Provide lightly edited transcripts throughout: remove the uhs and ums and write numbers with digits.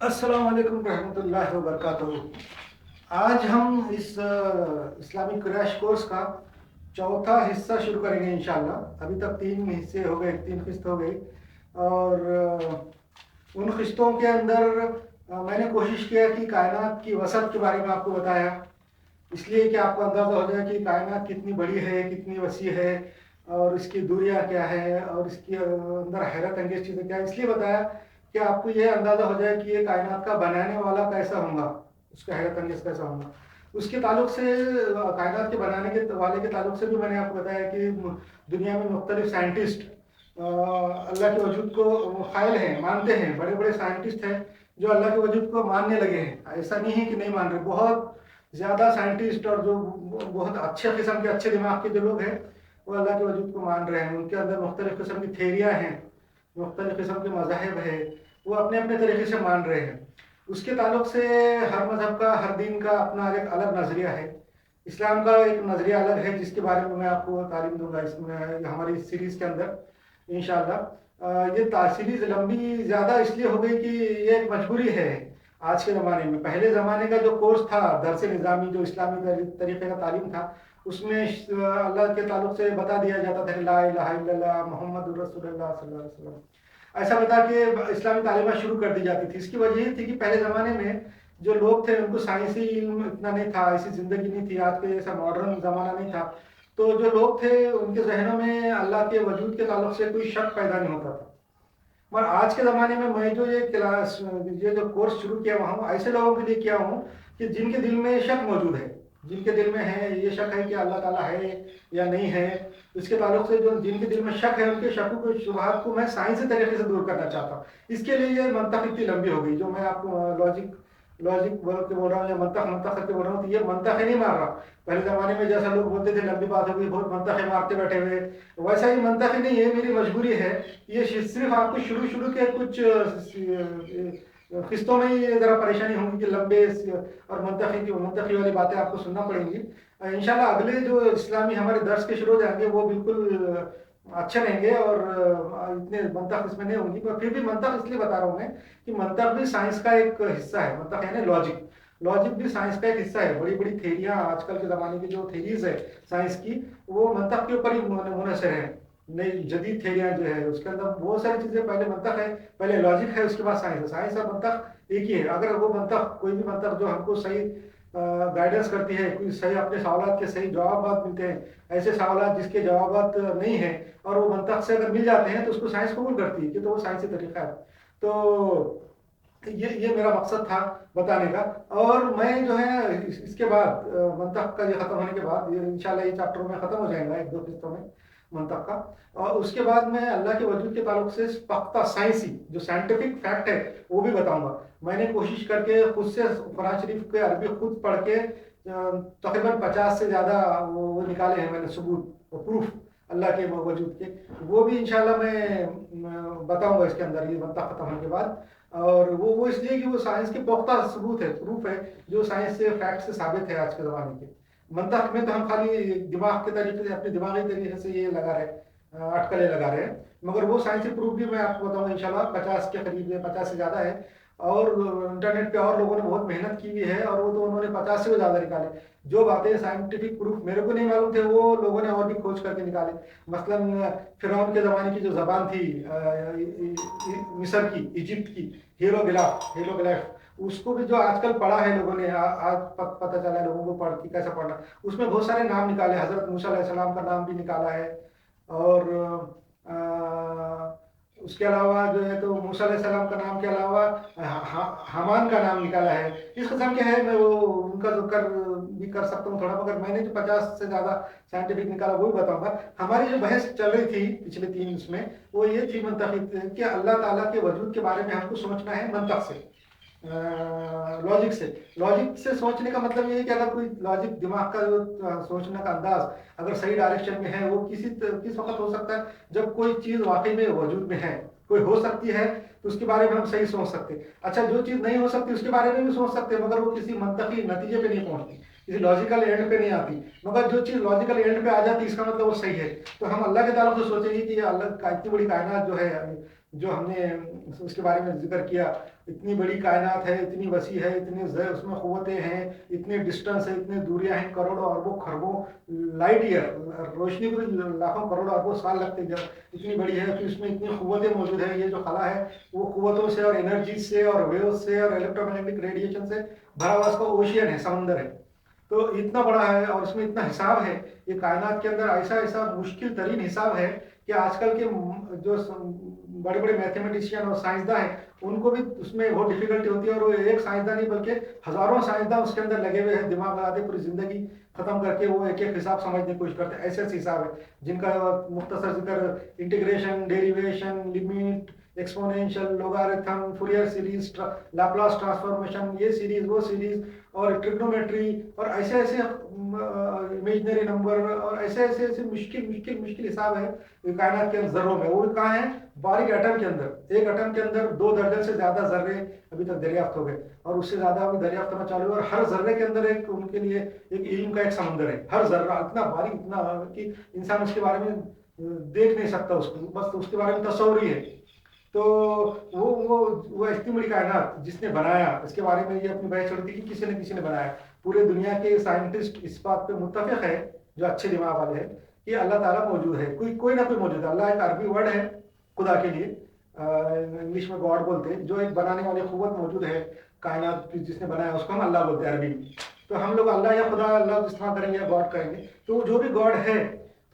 السلام علیکم ورحمۃ اللہ وبرکاتہ۔ آج ہم اس اسلامک کریش کورس کا چوتھا حصہ شروع کریں گے انشاءاللہ۔ ابھی تک 3 حصے ہو گئے، 3 قسط ہو گئی، اور ان قسطوں کے اندر میں نے کوشش کیا کہ کائنات کی وسعت کے بارے میں آپ کو بتایا، اس لیے کہ آپ کو اندازہ ہو جائے کہ کائنات کتنی بڑی ہے، کتنی وسیع ہے، اور اس کی دوریاں کیا ہے، اور اس کے اندر حیرت انگیز چیزیں کیا ہے۔ اس لیے بتایا کہ آپ کو یہ اندازہ ہو جائے کہ یہ کائنات کا بنانے والا کیسا ہوگا، اس کا حیرت انگیز کیسا ہوگا۔ اس کے تعلق سے کائنات کے بنانے کے والے کے تعلق سے بھی میں نے آپ کو بتایا کہ دنیا میں مختلف سائنٹسٹ اللہ کے وجود کو قائل ہیں، مانتے ہیں، بڑے بڑے سائنٹسٹ ہیں جو اللہ کے وجود کو ماننے لگے ہیں۔ ایسا نہیں ہے کہ نہیں مان رہے، بہت زیادہ سائنٹسٹ اور جو بہت اچھے قسم کے، اچھے دماغ کے جو لوگ ہیں وہ اللہ کے وجود کو مان رہے ہیں۔ ان کے اندر مختلف قسم کی تھیریاں ہیں، مختلف قسم کے مذاہب ہیں، وہ اپنے اپنے طریقے سے مان رہے ہیں۔ اس کے تعلق سے ہر مذہب کا، ہر دین کا اپنا ایک الگ نظریہ ہے۔ اسلام کا ایک نظریہ الگ ہے جس کے بارے میں آپ کو تعلیم دوں گا اس میں، ہماری اس سیریز کے اندر انشاءاللہ۔ یہ سیریز لمبی زیادہ اس لیے ہو گئی کہ یہ ایک مجبوری ہے آج کے زمانے میں۔ پہلے زمانے کا جو کورس تھا، درس نظامی، جو اسلامی طریقے کا تعلیم تھا، اس میں اللہ کے تعلق سے بتا دیا جاتا تھا کہ لا الہ الا اللہ محمد الرسول اللہ صلی اللہ علیہ وسلم، ایسا بتا کے اسلامی تعلیمات شروع کر دی جاتی تھی۔ اس کی وجہ یہ تھی کہ پہلے زمانے میں جو لوگ تھے ان کو سائنسی علم اتنا نہیں تھا، ایسی زندگی نہیں تھی، آج کے جیسا ماڈرن زمانہ نہیں تھا، تو جو لوگ تھے ان کے ذہنوں میں اللہ کے وجود کے تعلق سے کوئی شک پیدا نہیں ہوتا تھا۔ مگر آج کے زمانے میں میں جو یہ جو کورس شروع کیا ہوا ہوں، ایسے لوگوں کے لیے کیا ہوں کہ جن کے دل میں شک موجود ہے، جن کے دل میں ہے یہ شک ہے کہ اللہ تعالیٰ ہے یا نہیں ہے۔ اس کے تعلق سے جو جن کے دل میں شک ہے، ان کے شکوں کو، شبہات کو میں سائنسی طریقے سے دور کرنا چاہتا ہوں۔ اس کے لیے یہ منطق اتنی لمبی ہو گئی، جو میں آپ کو لاجک بول کے بول رہا ہوں، یا منطق کر کے بول رہا ہوں، تو یہ منطق ہی نہیں مار رہا۔ پہلے زمانے میں جیسا لوگ بولتے تھے لمبی بات ہو گئی، بہت منطق مارتے بیٹھے ہوئے، ویسا ہی منطق ہی نہیں ہے، میری مجبوری ہے۔ یہ صرف آپ کو شروع کے کچھ قسطوں میں ہی ذرا پریشانی ہوگی کہ لمبے اور منطقی والی باتیں آپ کو سننا پڑیں گی۔ انشاءاللہ اگلے جو اسلامی ہمارے درس کے شروع ہو جائیں گے وہ بالکل اچھے رہیں گے، اور اتنے منطق اس میں نہیں ہوں گی، پر پھر بھی منطق اس لیے بتا رہا ہوں میں کہ منطق بھی سائنس کا ایک حصہ ہے۔ منطق یعنی لاجک بھی سائنس کا ایک حصہ ہے۔ بڑی بڑی تھیریاں، آج کل کے زمانے کی جو تھیریز ہے سائنس کی، وہ منطق کے اوپر ہی منحصر ہے۔ نئی جدید تھیریاں جو ہے اس کے اندر بہت ساری چیزیں، پہلے منطق ہے، پہلے لاجک ہے، اس کے بعد سائنس ہے۔ سائنس اور منطق ایک ہی ہے۔ اگر وہ منطق، کوئی بھی منطق جو ہم کو صحیح گائیڈنس کرتی ہے، کوئی صحیح اپنے سوالات کے صحیح جوابات ملتے ہیں، ایسے سوالات جس کے جوابات نہیں ہیں اور وہ منطق سے اگر مل جاتے ہیں تو اس کو سائنس قبول کرتی ہے کہ تو وہ سائنسی طریقہ ہے۔ تو یہ میرا مقصد تھا بتانے کا۔ اور میں جو ہے اس کے بعد منطق کا یہ ختم ہونے کے بعد، یہ انشاءاللہ یہ چیپٹر میں ختم ہو جائے گا 1-2 قسطوں میں منطق کا، اور اس کے بعد میں اللہ کے وجود کے تعلق سے پختہ سائنسی جو سائنٹیفک فیکٹ ہے وہ بھی بتاؤں گا۔ میں نے کوشش کر کے خود سے قرآن شریف کے عربی خود پڑھ کے تقریباً 50 سے زیادہ وہ نکالے ہیں میں نے ثبوت و پروف اللہ کے وجود کے، وہ بھی انشاءاللہ میں بتاؤں گا اس کے اندر، یہ منطق ختم ہونے کے بعد۔ اور وہ اس لیے کہ وہ سائنس کے پختہ ثبوت ہے، پروف ہے، جو سائنس سے، فیکٹ سے ثابت ہے آج کے زمانے کے۔ منطق میں تو ہم خالی دماغ کے طریقے سے، اپنے دماغی طریقے سے یہ لگا رہے، اٹکلیں لگا رہے ہیں، مگر وہ سائنسی پروف بھی میں آپ کو بتاؤں گا انشاءاللہ۔ 50 کے قریب ہے، 50 سے زیادہ ہے، اور انٹرنیٹ پہ اور لوگوں نے بہت محنت کی ہوئی ہے، اور وہ تو انہوں نے 50 سے بھی زیادہ نکالے۔ جو باتیں سائنٹیفک پروف میرے کو نہیں معلوم تھے، وہ لوگوں نے اور بھی کھوج کر کے نکالے۔ مثلاً فرعون کے زمانے کی جو زبان تھی مصر کی، ایجپٹ کی، ہیروگلیف، اس کو بھی جو آج کل پڑھا ہے لوگوں نے، آج پتہ چلا ہے لوگوں کو پڑھ کے کیسا پڑھنا، اس میں بہت سارے نام نکالے، حضرت موسیٰ علیہ السلام کا نام بھی نکالا ہے، اور اس کے علاوہ جو ہے تو موسیٰ علیہ السلام کا نام کے علاوہ حامان کا نام نکالا ہے۔ اس قسم کے ہے، میں وہ ان کا ذکر بھی کر سکتا ہوں تھوڑا، مگر میں نے جو 50 سے زیادہ سائنٹیفک نکالا وہ بھی بتاؤں گا۔ ہماری جو بحث چل رہی تھی پچھلے 3 اس میں، وہ یہ تھی منطقی، کہ اللہ تعالیٰ کے وجود کے بارے میں ہم کو سوچنا ہے منطق سے، لاجک سے۔ لاجک سے سوچنے کا مطلب یہ ہے کہ اگر کوئی لاجک، دماغ کا جو سوچنے کا انداز اگر صحیح ڈائریکشن میں ہے، وہ کس وقت ہو سکتا ہے؟ جب کوئی چیز واقعی میں وجود میں ہے، کوئی ہو سکتی ہے تو اس کے بارے میں ہم صحیح سوچ سکتے۔ اچھا، جو چیز نہیں ہو سکتی اس کے بارے میں بھی سوچ سکتے، مگر وہ کسی منطقی نتیجے پہ نہیں پہنچتی، کسی لاجیکل اینڈ پہ نہیں آتی۔ مگر جو چیز لاجیکل اینڈ پہ آ جاتی، اس کا مطلب وہ صحیح ہے۔ تو ہم اللہ کے تعلق سے سوچیں گے کہ یہ اللہ کا اتنی بڑی کائنات جو ہے، जो हमने उसके बारे में जिक्र किया, इतनी बड़ी कायनात है, इतनी वसी है, उसमें क़ुव्वतें हैं, इतने डिस्टेंस है, इतने दूरियां हैं, करोड़ों अरबों खरबों लाइट ईयर, रोशनी को लाखों करोड़ों अरबों साल लगते हैं, इतनी बड़ी है। फिर इसमें इतनी क़ुव्वतें मौजूद है। ये जो खला है वो क़ुव्वतों से और एनर्जी से और वेव्स से और इलेक्ट्रोमैग्नेटिक रेडिएशन से भरा हुआ उसका ओशियन है, समंदर है। तो इतना बड़ा है और इसमें इतना हिसाब है। ये कायनात के अंदर ऐसा ऐसा मुश्किल तरीन हिसाब है कि आजकल के जो बड़े बड़े मैथमेटिशियन और साइंसदान हैं उनको भी उसमें बहुत डिफिकल्टी होती है। और वो एक साइंसदान नहीं बल्कि हजारों साइंसदान उसके अंदर लगे हुए हैं, दिमाग लगाते पूरी जिंदगी खत्म करके वो एक एक हिसाब समझने की कोशिश करते हैं। ऐसे ऐसे हिसाब है जिनका मुख्तसर जिक्र integration, derivation, limit, exponential, logarithm, Fourier series, Laplace transformation, ये सीरीज वो सीरीज, और ट्रिग्नोमेट्री, और ऐसे ऐसे इमेजिनरी नंबर, और ऐसे ऐसे ऐसे मुश्किल मुश्किल मुश्किल हिसाब है कायनात के अंदर जर्रों में। वो भी कहाँ है? बारीक एटम के अंदर। एक एटम के अंदर 2 दर्जन से ज्यादा जर्रे अभी तक दरियाफ्त हो गए, और उससे ज्यादा अभी दरियाफ्त होना चालू है। और हर जर्रे के अंदर एक उनके लिए एक इल्म का एक समंदर है। हर जर्रा इतना बारीक, इतना कि इंसान उसके बारे में देख नहीं सकता उसको, बस उसके बारे में तस्वुर ही है। तो वो इतनी बड़ी कायनात जिसने बनाया, इसके बारे में ये अपनी बहस चलती कि किसी न किसी ने बनाया। पूरे दुनिया के साइंटिस्ट इस बात पे मुत्तफिक है, जो अच्छे दिमाग वाले हैं, कि अल्लाह ताला मौजूद है। कोई ना कोई मौजूद है। अल्लाह एक अरबी वर्ड है खुदा के लिए, इंग्लिश में गॉड बोलते हैं। जो एक बनाने वाली कुव्वत मौजूद है कायनात की, जिसने बनाया, उसको हम अल्लाह बोलते हैं अरबी में। तो हम लोग अल्लाह या खुदा, अल्लाह इस्तेमाल करेंगे या गॉड करेंगे। तो जो भी गॉड है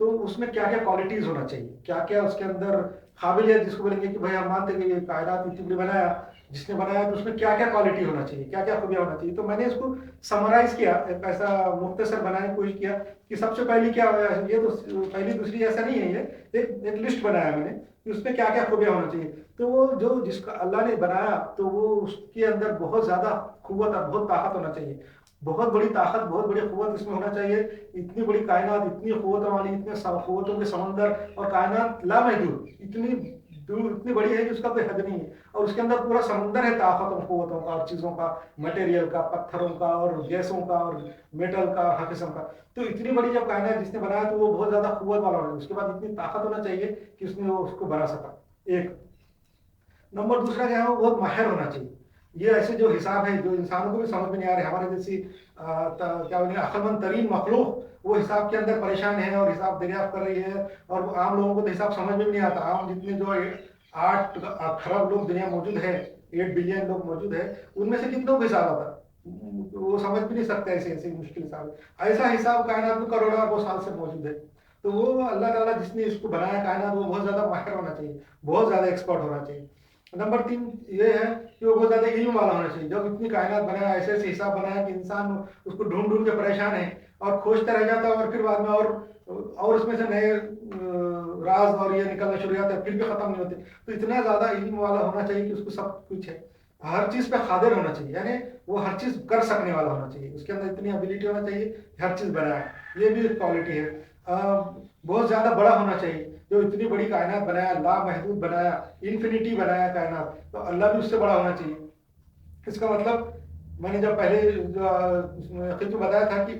तो उसमें क्या क्या क्वालिटीज होना चाहिए, क्या क्या उसके अंदर काबिलियत, जिसको बोलेंगे कि भाई हम मानते हैं कि ये कायनात इतनी बड़ी बनाया, जिसने बनाया, तो उसमें क्या क्या क्वालिटी होना चाहिए, क्या क्या खूबियां होना चाहिए। तो मैंने इसको समराइज किया, एक ऐसा मुख्तसर बनाने की कोशिश किया कि सबसे पहली क्या है, ये तो पहली दूसरी ऐसा नहीं है, ये एक लिस्ट बनाया मैंने कि उसमें क्या क्या खूबियां होना चाहिए। तो वो जो जिसका अल्लाह ने बनाया, तो वो उसके अंदर बहुत ज्यादा कुव्वत और बहुत ताकत होना चाहिए, बहुत बड़ी ताकत, बहुत बड़ी कुव्वत इसमें होना चाहिए। इतनी बड़ी कायनात, इतनी कुव्वतों वाली, इतने कुव्वतों के समंदर, और कायनात लामहदूद, इतनी दूर, इतनी बड़ी है कि उसका कोई हद नहीं है। और उसके अंदर पूरा समंदर है ताकतों, कुव्वतों का और चीज़ों का, मटेरियल का, पत्थरों का और गैसों का और मेटल का, हर किस्म का। तो इतनी बड़ी जब कायनात जिसने बनाया, तो वो बहुत ज़्यादा कुव्वत वाला होना चाहिए। उसके बाद इतनी ताकत होना चाहिए कि उसने वो उसको बना सका। एक नंबर। दूसरा क्या है, वो बहुत माहिर होना चाहिए। ये ऐसे जो हिसाब है जो इंसानों को भी समझ में नहीं आ रहे, हमारे जैसी क्या बोलेंगे अक्लमंद तरीन मखलूक वो हिसाब के अंदर परेशान है और हिसाब दरियाफ्त कर रही है। और आम लोगों को तो हिसाब समझ में भी नहीं आता। आम जितने जो 8 खरब लोग दुनिया मौजूद है, 8 बिलियन लोग मौजूद है, उनमें से कितनों को हिसाब आता, वो समझ भी नहीं सकते। ऐसे ऐसे मुश्किल हिसाब, ऐसा हिसाब कायनात में करोड़ों अरबों साल से मौजूद है। तो वो अल्लाह ताला जिसने इसको बनाया कायनात, वो बहुत ज्यादा माहिर होना चाहिए, बहुत ज्यादा एक्सपर्ट होना चाहिए। नंबर 3 ये है कि वो बहुत ज्यादा इल्म वाला होना चाहिए। जब इतनी कायनात बनाया, ऐसे ऐसे हिसाब बनाया कि इंसान उसको ढूंढ ढूंढ के परेशान है और खोजता रह जाता है, और फिर बाद में और उसमें से नए राज और ये निकलना शुरू हो जाता है, फिर भी खत्म नहीं होते। तो इतना ज्यादा इल्म वाला होना चाहिए कि उसको सब कुछ है, हर चीज पे कादिर होना चाहिए, यानी वो हर चीज कर सकने वाला होना चाहिए, उसके अंदर इतनी एबिलिटी होना चाहिए, हर चीज बनाए। ये भी एक क्वालिटी है। बहुत ज्यादा बड़ा होना चाहिए। जो इतनी बड़ी कायनात बनाया, लामहदूद बनाया, इन्फिनिटी बनाया कायनात, तो अल्लाह भी उससे बड़ा होना चाहिए। इसका मतलब मैंने जब पहले खिद में बताया था कि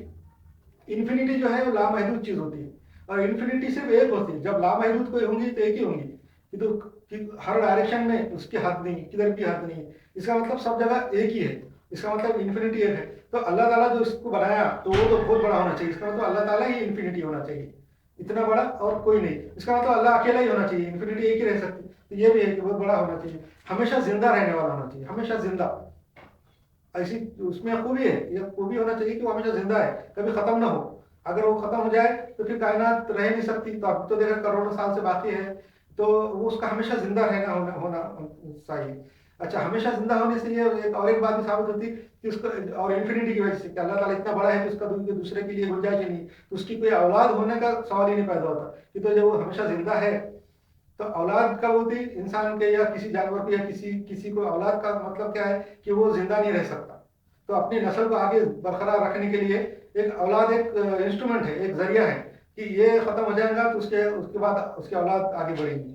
इन्फिनिटी जो है वो लामहदूद चीज होती है, और इन्फिनिटी सिर्फ एक होती है। जब लामहदूद कोई होंगी तो एक ही होंगी कि तो कि हर डायरेक्शन में उसकी हद नहीं, किधर की हद नहीं। इसका मतलब सब जगह एक ही है, इसका मतलब इन्फिनिटी एक है। तो अल्लाह ताला जो इसको बनाया, तो वो तो बहुत बड़ा होना चाहिए। इसका मतलब अल्लाह ताला ही इन्फिनिटी होना चाहिए, इतना बड़ा और कोई नहीं। इसका मतलब अल्लाह अकेला ही होना चाहिए, इन्फिनिटी एक ही रह सकती। तो ये भी है कि बहुत बड़ा होना चाहिए, हमेशा जिंदा रहने वाला होना चाहिए, हमेशा जिंदा। ऐसी उसमें खूबी है, ये खूबी होना चाहिए कि वो हमेशा जिंदा है, कभी खत्म ना हो। अगर वो खत्म हो जाए तो फिर कायनात रह नहीं सकती। तो अब तो देखा करोड़ों साल से बाकी है, तो वो उसका हमेशा जिंदा रहना होना चाहिए। अच्छा, हमेशा जिंदा होने से ये एक बात भी साबित होती कि उसका, और इन्फिनिटी की वजह से कि अल्लाह ताला इतना बड़ा है कि उसका दूसरे के लिए गुंजाइश ही नहीं, तो उसकी कोई औलाद होने का सवाल ही नहीं पैदा होता। कि तो जब वो हमेशा जिंदा है, तो औलाद कब होती, इंसान के या किसी जानवर को या किसी को औलाद का मतलब क्या है कि वो जिंदा नहीं रह सकता। तो अपनी नस्ल को आगे बरकरार रखने के लिए एक औलाद एक इंस्ट्रूमेंट है, एक जरिया है कि ये खत्म हो जाएगा तो उसके बाद उसकी औलाद आगे बढ़ेगी।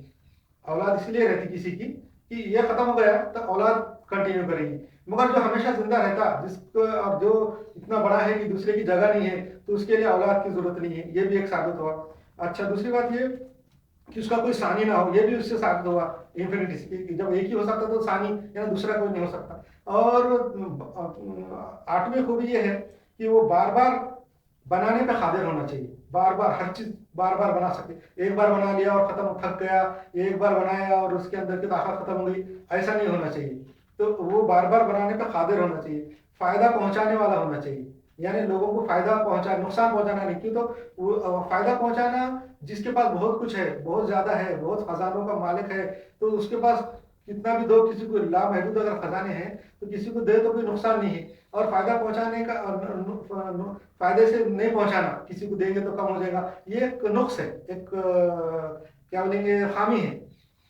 औलाद इसलिए रहती किसी की कि ये खत्म हो गया तो औलाद कंटिन्यू करेगी। मगर जो हमेशा जिंदा रहता, जिसको और जो इतना बड़ा है कि दूसरे की जगह नहीं है, तो उसके लिए औलाद की जरूरत नहीं है। ये भी एक साबित हुआ। अच्छा, दूसरी बात ये कि उसका कोई सानी ना हो, ये भी उससे साबित हुआ इन्फिनिटी से कि जब एक ही हो सकता तो सानी या दूसरा कोई नहीं हो सकता। और आठवीं खूबी ये है कि वो बार बार बनाने पे कादिर होना चाहिए, बार बार हर चीज बार बार बना सके। एक बार बना लिया और खत्म, थक गया, एक बार बनाया और उसके अंदर की ताकत खत्म हो गई, ऐसा नहीं होना चाहिए। तो वो बार बार बनाने पे कादिर होना चाहिए, फायदा पहुंचाने वाला होना चाहिए, यानी लोगों को फायदा पहुंचा, नुकसान पहुंचाना नहीं। क्यों? तो वो फायदा पहुंचाना, जिसके पास बहुत कुछ है, बहुत ज्यादा है, बहुत खजानों का मालिक है, तो उसके पास कितना भी दो, किसी को लामहदूद अगर खजाने हैं तो किसी को दे तो कोई नुकसान नहीं है। और फायदा पहुंचाने का फायदे से नहीं पहुंचाना, किसी को देंगे तो कम हो जाएगा, ये एक नुक्स है, एक क्या बोलेंगे, खामी है,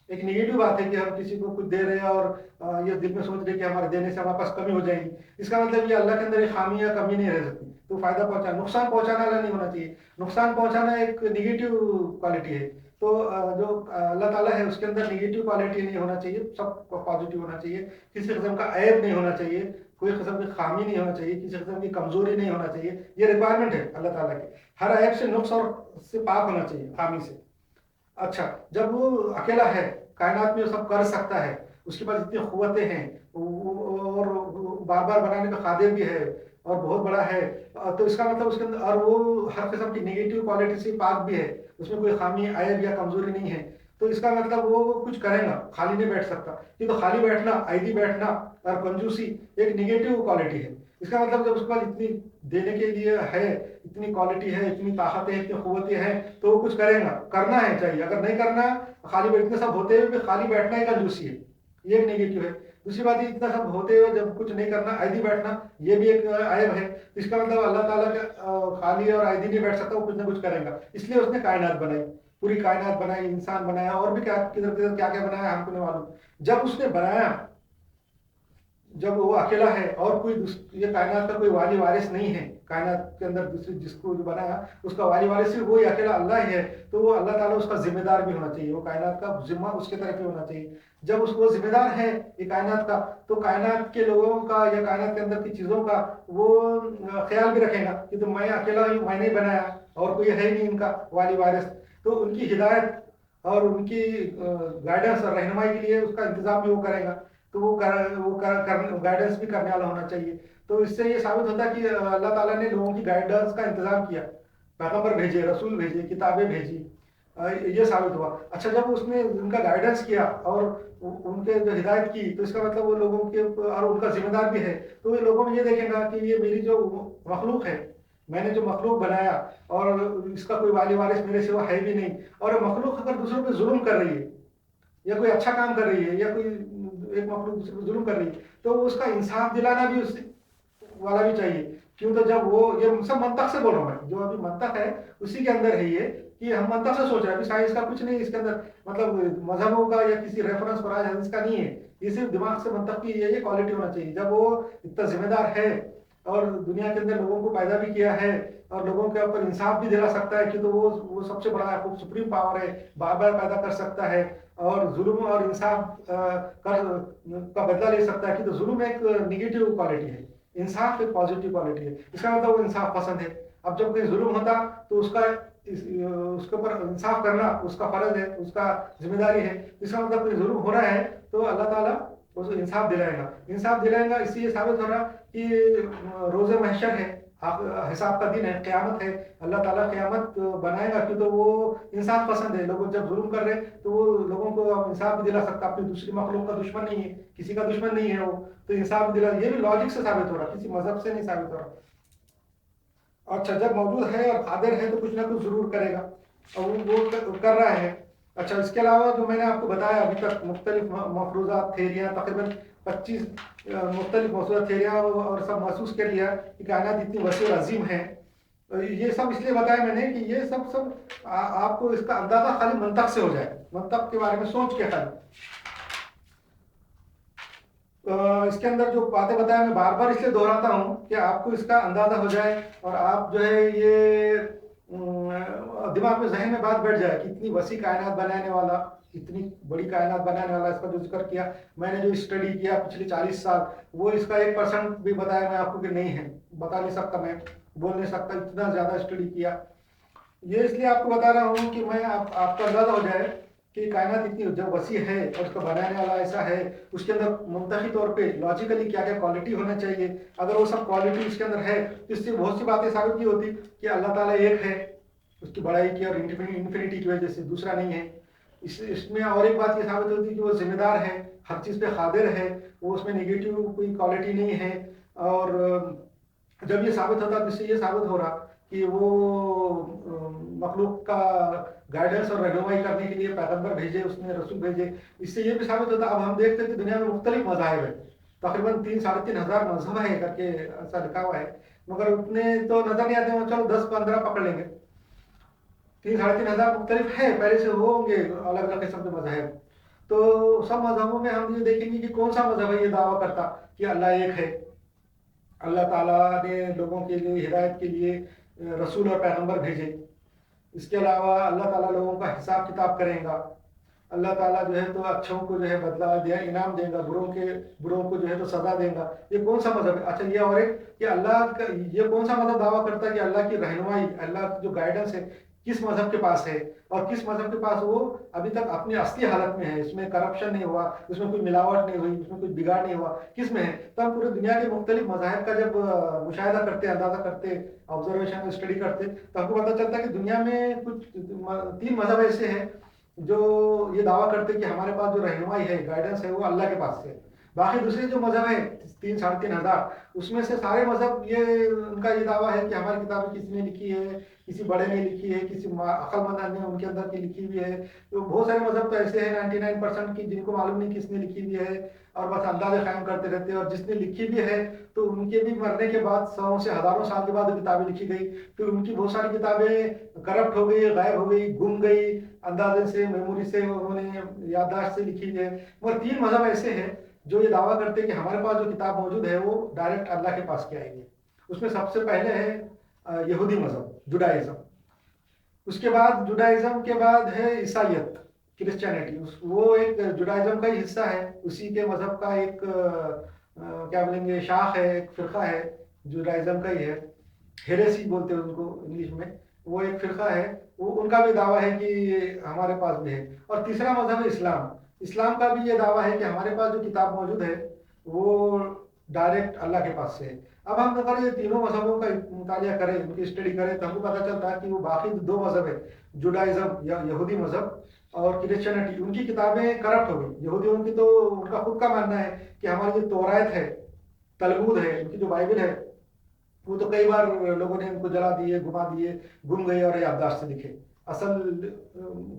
एक निगेटिव बात है कि हम किसी को कुछ दे रहे हैं और ये दिल में सोच रहे कि हमारे देने से हमारे पास कमी हो जाएगी। इसका मतलब ये अल्लाह के अंदर एक खामी या कमी नहीं रह सकती। तो फायदा पहुंचाना, नुकसान पहुंचाना वाला नहीं होना चाहिए। नुकसान पहुंचाना एक निगेटिव क्वालिटी है। तो जो अल्लाह ताला है उसके अंदर निगेटिव क्वालिटी नहीं होना चाहिए, सब पॉजिटिव होना चाहिए। किसी किस्म का ऐब नहीं होना चाहिए, कोई किस्म की खामी नहीं होना चाहिए, किसी किस्म की कमजोरी नहीं होना चाहिए। ये रिक्वायरमेंट है अल्लाह ताला की। हर ऐब से, नुक्स और से पाक होना चाहिए, खामी से। अच्छा, जब वो अकेला है, कायनात में वो सब कर सकता है, उसके पास इतनी कुव्वतें हैं, और बार बार बनाने का कादिर भी है और बहुत बड़ा है, तो इसका मतलब उसके अंदर, और वो हर किस्म की नेगेटिव क्वालिटी से पाक भी है, उसमें कोई खामी, ऐब या कमजोरी नहीं है। तो इसका मतलब वो कुछ करेगा, खाली नहीं बैठ सकता। ये तो खाली बैठना, आईदी बैठना और कंजूसी एक निगेटिव क्वालिटी है। इसका मतलब जब उसके पास इतनी देने के लिए है, इतनी क्वालिटी है, इतनी ताकतें हैं, इतनी कुव्वतें हैं, तो वो कुछ करेगा, करना है चाहिए। अगर नहीं करना, खाली इतने सब होते हुए भी खाली बैठना ही कंजूसी है, ये एक नेगेटिव है। दूसरी बात, इतना सब होते हुए जब कुछ नहीं करना, आयदी बैठना, ये भी एक ऐब है। इसका मतलब अल्लाह ताला का खाली और आयदी नहीं बैठ सकता, वो कुछ ना कुछ करेगा। इसलिए उसने कायनात बनाई, पूरी कायनात बनाई, इंसान बनाया, और भी क्या किधर किधर क्या क्या बनाया हमको नहीं मालूम। जब उसने बनाया, जब वो अकेला है और कोई ये कायनात का कोई वाली वारिस नहीं है, कायनात के अंदर दूसरी जिसको जो बनाया उसका वाली वारिस सिर्फ वही अकेला अल्लाह ही है, तो वो अल्लाह ताला उसका जिम्मेदार भी होना चाहिए, वो कायनात का जिम्मा उसके तरफ ही होना चाहिए। जब उसको जिम्मेदार है ये कायनात का, तो कायनात के लोगों का या कायनात के अंदर की चीजों का वो ख्याल भी रखेगा कि तो मैं अकेला ही, मैंने ही बनाया और कोई है नहीं इनका वाली वारिस। तो उनकी हिदायत और उनकी गाइडेंस और रहनुमाई के लिए उसका इंतजाम भी वो करेगा। तो वो गाइडेंस भी करने वाला होना चाहिए। तो इससे ये साबित होता है कि अल्लाह ताला ने लोगों की गाइडेंस का इंतजाम किया, पैगंबर भेजे, रसूल भेजे, किताबें भेजी, ये साबित हुआ। अच्छा, जब उसने उनका गाइडेंस किया और उनके जो हिदायत की, तो इसका मतलब वो लोगों के और उनका जिम्मेदार भी है। तो ये लोगों में ये देखेगा कि ये मेरी जो मखलूक है, मैंने जो मखलूक बनाया और इसका कोई वाली वारिस मेरे सिवा है भी नहीं, और मखलूक अगर दूसरों पे जुल्म कर रही है या कोई अच्छा काम कर रही है या कोई एक मखलूक दूसरे पे जुल्म कर रही है, तो उसका इंसाफ दिलाना भी उस वाला भी चाहिए। क्यों? तो जब वो, ये सब मंतक से बोल रहा हूँ मैं, जो अभी मंतक है उसी के अंदर है ये, कि हम मंतक से सोच रहे हैं। अभी साइंस का कुछ नहीं इसके अंदर, मतलब मजहबों का या किसी रेफरेंस कुरान हदीस का नहीं है, ये सिर्फ दिमाग से मंतक की ये क्वालिटी होना चाहिए। जब वो इतना जिम्मेदार है और दुनिया के अंदर लोगों को पैदा भी किया है और लोगों के ऊपर इंसाफ भी दिला सकता है, कि तो वो सबसे बड़ा सुप्रीम पावर है, बार बार पैदा कर सकता है और जुल्म और इंसाफ का बदला ले सकता है। कि तो जुल्म एक निगेटिव क्वालिटी है, इंसाफ एक पॉजिटिव क्वालिटी है। इसका मतलब वो इंसाफ पसंद है। अब जब कोई जुल्म होता तो उसके ऊपर इंसाफ करना उसका फर्ज है, उसका जिम्मेदारी है। इसका मतलब कोई जुल्म हो रहा है तो अल्लाह ताला उसको इंसाफ दिलाएगा, इंसाफ दिलाएगा। इससे ये साबित हो रहा कि रोज़े महशर है, हिसाब का दिन है, क़यामत है, अल्लाह ताला क़यामत बनाएगा। क्यों? तो वो इंसाफ पसंद है। लोग जब जुल्म कर रहे हैं तो वो लोगों को इंसाफ भी दिला सकता, अपनी दूसरी मखलूक का दुश्मन नहीं है, किसी का दुश्मन नहीं है वो, तो इंसाफ भी दिला। ये भी लॉजिक से साबित हो रहा, किसी मजहब से नहीं साबित हो रहा। अच्छा, जब मौजूद है और कादिर है तो कुछ ना कुछ जरूर करेगा, और वो कर रहा है। अच्छा, इसके अलावा जो मैंने आपको बताया अभी तक, मुख्तलिफ मफरूज़ा थेरियाँ, तकरीबन 25 मुख्तलिफ मफरूज़ा थेरियाँ, और सब महसूस कर लिया कि कायनात इतनी वसी और अजीम है। ये सब इसलिए बताया मैंने कि ये सब आपको इसका अंदाज़ा खाली मंतक से हो जाए, मंतक के बारे में सोच के खाली। इसके अंदर जो बातें बताया मैं बार बार इसलिए दोहराता हूँ कि आपको इसका अंदाजा हो जाए और आप जो है ये दिमाग में, जहन में बात बैठ जाए कि इतनी वसी कायनात बनाने वाला, इतनी बड़ी कायनात बनाने वाला, इसका जो जिक्र किया मैंने, जो स्टडी किया पिछले 40 साल, वो इसका 1% भी बताया मैं आपको कि नहीं है, बता नहीं सकता, मैं बोल नहीं सकता, इतना ज़्यादा स्टडी किया। یہ اس لیے آپ کو بتا رہا ہوں کہ میں آپ کا اندازہ ہو جائے کہ کائنات اتنی جو وسیع ہے اور اس کو بنانے والا ایسا ہے، اس کے اندر منطقی طور پہ لاجیکلی کیا کیا کوالٹی ہونا چاہیے، اگر وہ سب کوالٹی اس کے اندر ہے تو اس سے بہت سی باتیں ثابت کی ہوتی کہ اللہ تعالیٰ ایک ہے، اس کی بڑائی کی اور انفینٹی کی وجہ سے دوسرا نہیں ہے۔ اس میں اور ایک بات یہ ثابت ہوتی ہے کہ وہ ذمہ دار ہے، ہر چیز پہ قادر ہے، وہ اس میں نگیٹو کوئی کوالٹی نہیں ہے۔ اور جب یہ ثابت ہوتا تو اس سے یہ ثابت ہو رہا کہ وہ مخلوق کا گائیڈنس اور رہنمائی کرنے کے لیے پیغمبر بھیجے، اس نے رسول بھیجے۔ اس سے یہ بھی ثابت ہوتا، اب ہم دیکھتے ہیں کہ دنیا میں مختلف مذاہب ہیں، تقریباً 3-3.5 ہزار مذہب ہے کر کے ایسا لکھا ہوا ہے، مگر اتنے تو نظر نہیں آتے، چلو 10-15 پکڑ لیں گے۔ 3-3.5 ہزار مختلف ہے، پہلے سے ہوں گے الگ الگ قسم کے مذاہب۔ تو سب مذہبوں میں ہم یہ دیکھیں گے کہ کون سا مذہب ہے یہ دعویٰ کرتا کہ اللہ ایک ہے، اللہ تعالیٰ نے لوگوں کے لیے ہدایت کے لیے رسول اور پیغمبر بھیجے، اس کے علاوہ اللہ تعالیٰ لوگوں کا حساب کتاب کرے گا، اللہ تعالیٰ جو ہے تو اچھوں کو جو ہے بدلہ دیا انعام دے گا، بروں کو جو ہے تو سزا دے گا۔ یہ کون سا مذہب ہے؟ اچھا، یہ اور ایک کہ اللہ کا یہ کون سا مذہب دعویٰ کرتا ہے کہ اللہ کی رہنمائی، اللہ کی جو گائیڈنس ہے کس مذہب کے پاس ہے، اور کس مذہب کے پاس وہ ابھی تک اپنی اصلی حالت میں ہے، اس میں کرپشن نہیں ہوا، اس میں کوئی ملاوٹ نہیں ہوئی، اس میں کوئی بگاڑ نہیں ہوا، کس میں ہے؟ تب پورے دنیا کے مختلف مذاہب کا جب مشاہدہ کرتے، اندازہ کرتے، آبزرویشن اسٹڈی کرتے، تو ہم کو پتہ چلتا ہے کہ دنیا میں کچھ 3 مذہب ایسے ہیں جو یہ دعویٰ کرتے کہ ہمارے پاس جو رہنمائی ہے، گائیڈنس ہے، وہ اللہ کے پاس سے۔ باقی دوسرے جو مذہب ہیں 3-3.5 ہزار، اس میں سے سارے مذہب یہ ان کا یہ دعویٰ ہے کہ ہماری کتابیں کسی نے لکھی ہے، کسی بڑے نے لکھی ہے، کسی عقل مند نے ان کے اندر کی لکھی ہوئی ہے۔ تو بہت سارے مذہب تو ایسے ہیں 99% کی جن کو معلوم نہیں کس نے لکھی ہوئی ہے، اور بس اندازے قائم کرتے رہتے ہیں، اور جس نے لکھی بھی ہے تو ان کے بھی مرنے کے بعد 100 سے ہزاروں سال کے بعد کتابیں لکھی گئی، پھر ان کی بہت ساری کتابیں کرپٹ ہو گئی، غائب ہو گئی، گم گئی، اندازے سے، میموری سے، انہوں نے یادداشت سے لکھی ہے۔ مگر 3 مذہب ایسے ہیں جو یہ دعویٰ کرتے ہیں کہ ہمارے پاس جو کتاب موجود ہے وہ ڈائریکٹ اللہ کے پاس کے آئے گی۔ اس میں سب سے پہلے ہے یہودی مذہب، جوڈائزم۔ اس کے بعد جوڈائزم کے بعد ہے عیسائیت، کرسچینٹی، وہ ایک جوڈائزم کا ہی حصہ ہے، اسی کے مذہب کا ایک کیا بولیں گے، شاخ ہے، ایک فرقہ ہے، جوڈائزم کا ہی ہے، ہیریسی بولتے ہیں ان کو انگلش میں۔ وہ ایک فرقہ ہے، وہ ان کا بھی دعویٰ ہے کہ ہمارے پاس بھی ہے۔ اور تیسرا مذہب ہے اسلام۔ اسلام کا بھی یہ دعویٰ ہے کہ ہمارے پاس جو کتاب موجود ہے وہ ڈائریکٹ اللہ کے پاس سے ہے۔ اب ہم اگر یہ تینوں مذہبوں کا مطالعہ کریں، ان کی اسٹڈی کریں، تو ہم کو پتہ چلتا ہے کہ وہ باقی 2 مذہب ہے، جوڈائزم یا یہودی مذہب اور کرسچینٹی، ان کی کتابیں کرپٹ ہو گئی۔ یہودیوں کی تو ان کا خود کا ماننا ہے کہ ہماری جو توریت ہے، تلمود ہے، ان کی جو بائبل ہے، وہ تو کئی بار لوگوں نے ان کو جلا دیے، گھما دیے، گم گئے اور یادداشت سے لکھے، اصل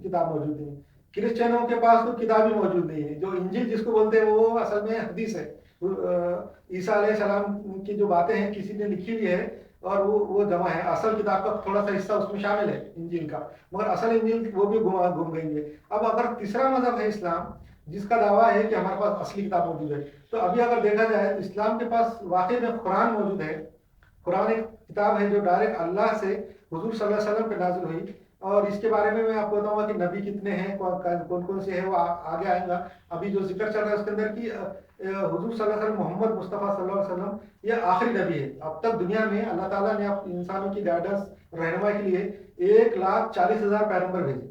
کتاب موجود نہیں۔ کرسچنوں کے پاس تو کتاب ہی موجود نہیں ہے، جو انجیل جس کو بولتے ہیں وہ اصل میں حدیث ہے، عیسیٰ علیہ السلام کی جو باتیں ہیں کسی نے لکھی ہوئی ہے، اور وہ جمع ہے، اصل کتاب کا تھوڑا سا حصہ اس میں شامل ہے انجیل کا، مگر اصل انجیل وہ بھی گم گئی ہے۔ اب اگر تیسرا مذہب ہے اسلام، جس کا دعویٰ ہے کہ ہمارے پاس اصلی کتاب موجود ہے، تو ابھی اگر دیکھا جائے تو اسلام کے پاس واقعی میں قرآن موجود ہے۔ قرآن ایک کتاب ہے جو ڈائریکٹ اللہ سے حضور صلی اللہ علیہ وسلم پہ نازل ہوئی، اور اس کے بارے میں آپ کو بتاؤں گا کہ نبی کتنے ہیں، کون کون سے ہیں، وہ آگے آئیں گا۔ ابھی جو ذکر چل رہا ہے اس کے اندر کی حضور صلی اللہ علیہ وسلم، محمد مصطفیٰ صلی اللہ علیہ وسلم، یہ آخری نبی ہے۔ اب تک دنیا میں اللہ تعالیٰ نے انسانوں کی گائیڈنس، رہنمائی کے لیے 1,40,000 پیغمبر بھیجے،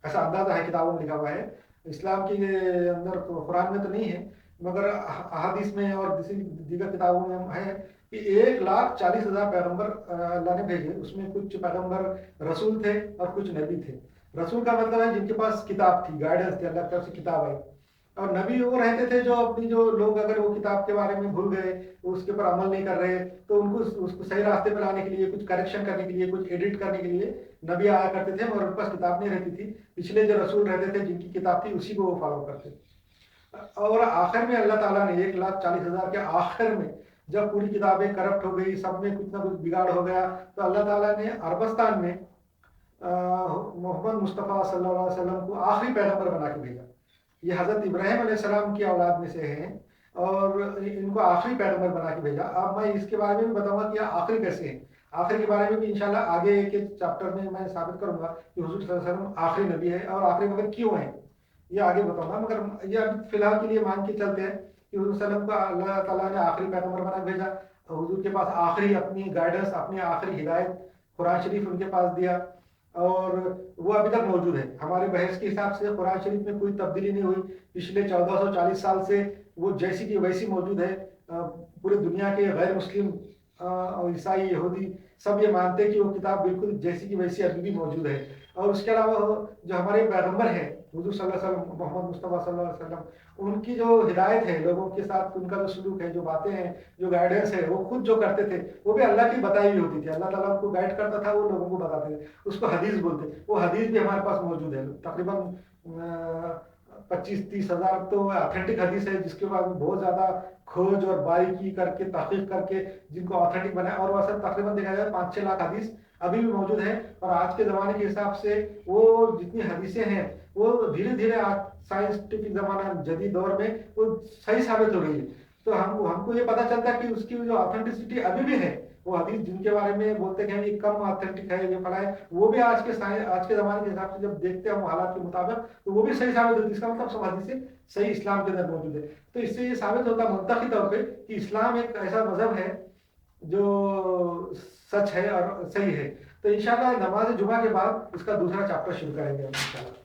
ایسا اندازہ ہے، کتابوں میں لکھا ہوا ہے۔ اسلام کے اندر قرآن میں تو نہیں ہے، مگر احادیث میں اور دیگر کتابوں میں ہے کہ 1,40,000 پیغمبر اللہ نے بھیجے۔ اس میں کچھ پیغمبر رسول تھے اور کچھ نبی تھے۔ رسول کا مطلب ہے جن کے پاس کتاب تھی، گائیڈنس تھی، اللہ کی طرف سے کتاب آئی۔ اور نبی وہ رہتے تھے جو اپنی، جو لوگ اگر وہ کتاب کے بارے میں بھول گئے، اس کے اوپر عمل نہیں کر رہے، تو ان کو اس کو صحیح راستے پہ لانے کے لیے، کچھ کریکشن کرنے کے لیے، کچھ ایڈٹ کرنے کے لیے نبی آیا کرتے تھے، مگر ان کے پاس کتاب نہیں رہتی تھی۔ پچھلے جو رسول رہتے تھے جن کی کتاب تھی اسی کو وہ فالو کرتے۔ اور آخر میں اللہ تعالیٰ نے 1,40,000 کے آخر میں جب پوری کتابیں کرپٹ ہو گئی، سب میں کچھ نہ کچھ بگاڑ ہو گیا، تو اللہ تعالیٰ نے عربستان میں محمد مصطفیٰ صلی اللہ علیہ وسلم کو آخری پیغمبر بنا کے بھیجا۔ یہ حضرت ابراہیم علیہ السلام کی اولاد میں سے ہیں، اور ان کو آخری پیغمبر بنا کے بھیجا۔ اب میں اس کے بارے میں بھی بتاؤں گا کہ یہ آخری کیسے ہیں، آخری کے بارے میں بھی انشاءاللہ آگے کے چیپٹر میں میں ثابت کروں گا کہ حضور صلی اللہ علیہ وسلم آخری نبی ہے، اور آخری مگر کیوں ہیں یہ آگے بتاؤں گا۔ مگر یہ ابھی فی الحال کے لیے مان کے چلتے ہیں کہ حضور صلی اللہ علیہ وسلم کو اللہ تعالیٰ نے آخری پیغمبر بنا کے بھیجا، حضور کے پاس آخری اپنی گائیڈنس، اپنی آخری ہدایت قرآن شریف ان کے پاس دیا۔ और वो अभी तक मौजूद है। हमारे बहस के हिसाब से कुरान शरीफ में कोई तब्दीली नहीं हुई, पिछले 1440 साल से वो जैसी की वैसी मौजूद है। पूरे दुनिया के गैर मुस्लिम और ईसाई यहूदी सब ये मानते हैं कि वो किताब बिल्कुल जैसी की वैसी अभी भी मौजूद है। और उसके अलावा जो हमारे पैगंबर हैं हुजूर सल्लल्लाहु अलैहि वसल्लम, मोहम्मद मुस्तफ़ा सल्लल्लाहु अलैहि वसल्लम, उनकी जो हिदायत है लोगों के साथ, उनका जो सलूक है, जो बातें हैं, जो गाइडेंस है, वो खुद जो करते थे वो भी अल्लाह की बताई हुई होती थी। अल्लाह ताला उनको गाइड करता था, वो लोगों को बताते थे, उसको हदीस बोलते। वो हदीस भी हमारे पास मौजूद है, तकरीबन 25-30 हज़ार तो ऑथेंटिक हदीस है, जिसके बाद बहुत ज़्यादा खोज और बारीकी करके तहकीक करके जिनको ऑथेंटिक बनाया। और वैसे तकरीबन देखा जाए 5-6 लाख हदीस अभी भी मौजूद है। और आज के ज़माने के हिसाब से वो जितनी हदीसें हैं वो धीरे धीरे आज साइंटिफिक ज़माना जदीद दौर में वो सही साबित हो रही है। तो हमको ये पता चलता है कि उसकी जो ऑथेंटिसिटी अभी भी है। वो हदीस जिनके बारे में बोलते हैं ये कम ऑथेंटिक है, ये फला है, वो भी आज के ज़माने के हिसाब से जब देखते हैं हम हालात के मुताबिक, तो वो भी सही साबित होती है। इसका मतलब सब हदीसें सही इस्लाम के अंदर मौजूद है। तो इससे ये साबित होता है मुंतकी तौर पे कि इस्लाम एक ऐसा मजहब है जो सच है और सही है। तो इंशाल्लाह नमाज जुमा के बाद इसका दूसरा चैप्टर शुरू करेंगे हम इंशाल्लाह।